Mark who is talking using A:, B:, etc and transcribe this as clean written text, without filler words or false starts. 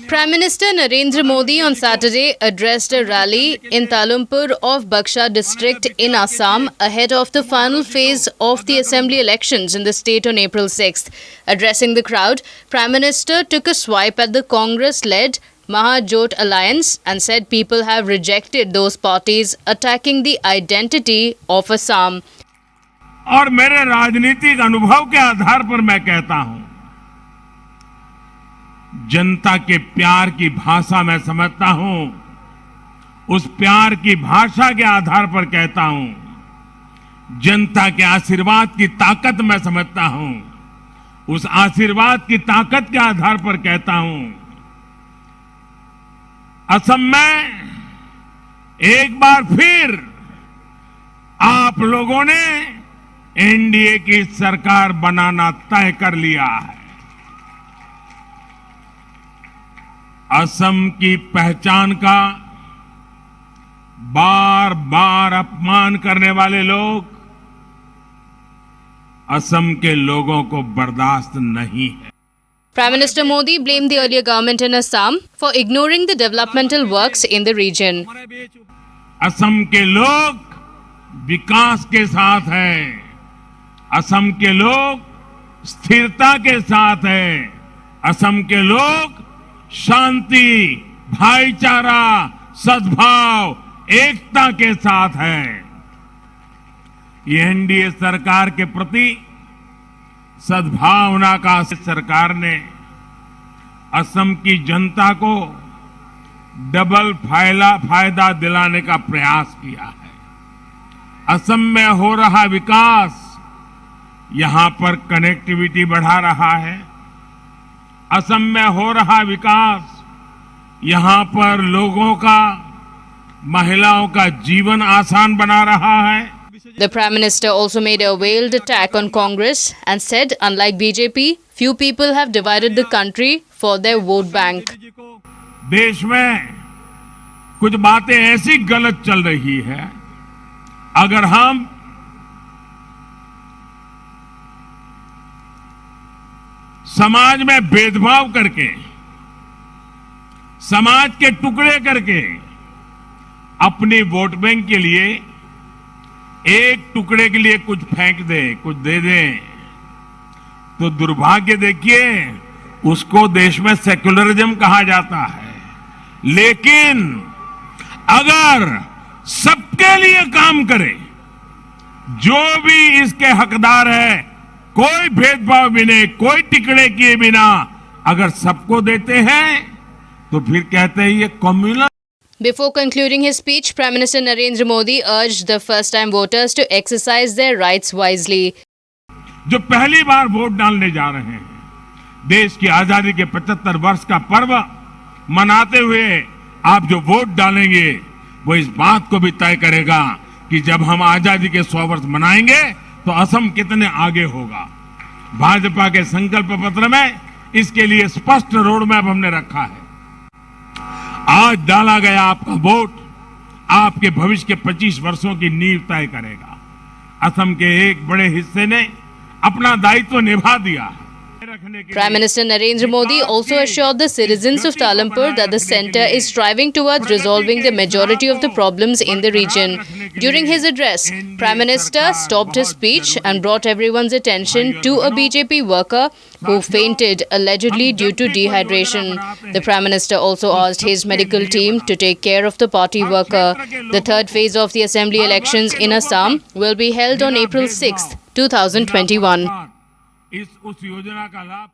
A: Prime Minister Narendra Modi on Saturday addressed a rally in Talumpur of Baksha district in Assam ahead of the final phase of the assembly elections in the state on April 6th. Addressing the crowd, Prime Minister took a swipe at the Congress-led Mahajot Alliance and said people have rejected those parties attacking the identity of Assam.
B: और मेरे राजनीतिक अनुभव के आधार पर मैं कहता हूं, जनता के प्यार की भाषा मैं समझता हूं, उस प्यार की भाषा के आधार पर कहता हूं, जनता के आशीर्वाद की ताकत मैं समझता हूं, उस आशीर्वाद की ताकत के आधार पर कहता हूं, असम में एक बार फिर आप लोगों ने एनडीए की सरकार बनाना तय कर लिया है। असम की पहचान का बार बार अपमान करने वाले लोग असम के लोगों को बर्दाश्त नहीं है।
A: Prime Minister Modi blamed the earlier government in Assam for ignoring the developmental works in the region.
B: Assam के लोग विकास के साथ हैं, असम के लोग स्थिरता के साथ हैं, असम के लोग शांति, भाईचारा, सद्भाव, एकता के साथ हैं। ये एनडीए सरकार के प्रति सद्भावना का सरकार ने असम की जनता को डबल फायदा दिलाने का प्रयास किया है। असम में हो रहा विकास यहां पर कनेक्टिविटी बढ़ा रहा है। असम में हो रहा विकास यहां पर लोगों का, महिलाओं का जीवन आसान बना रहा है।
A: The Prime Minister also made a veiled attack on Congress and said, unlike BJP, few people have divided the country for their vote bank.
B: देश में कुछ बातें ऐसी गलत चल रही है, अगर हम समाज में भेदभाव करके, समाज के टुकड़े करके अपनी वोट बैंक के लिए एक टुकड़े के लिए कुछ फेंक दे, कुछ दे दें, तो दुर्भाग्य देखिए, उसको देश में सेक्युलरिज्म कहा जाता है। लेकिन अगर सबके लिए काम करे, जो भी इसके हकदार है, कोई भेदभाव बिना, कोई टिकड़े किए बिना अगर सबको देते हैं, तो फिर कहते हैं ये communal.
A: Before concluding his speech, Prime Minister Narendra Modi urged the first-time voters to exercise their rights wisely.
B: जो पहली बार वोट डालने जा रहे हैं, देश की आजादी के 75 वर्ष का पर्व मनाते हुए आप जो वोट डालेंगे, वो इस बात को भी तय करेगा कि जब हम आजादी के 100 वर्ष मनाएंगे तो असम कितने आगे होगा। भाजपा के संकल्प पत्र में इसके लिए स्पष्ट रोड मैप हमने रखा है। आज डाला गया आपका वोट आपके भविष्य के 25 वर्षों की नींव तय करेगा। असम के एक बड़े हिस्से ने अपना दायित्व निभा दिया है।
A: Prime Minister Narendra Modi also assured the citizens of Talumpur that the centre is striving towards resolving the majority of the problems in the region. During his address, Prime Minister stopped his speech and brought everyone's attention to a BJP worker who fainted allegedly due to dehydration. The Prime Minister also asked his medical team to take care of the party worker. The third phase of the assembly elections in Assam will be held on April 6th, 2021.
B: उस योजना का लाभ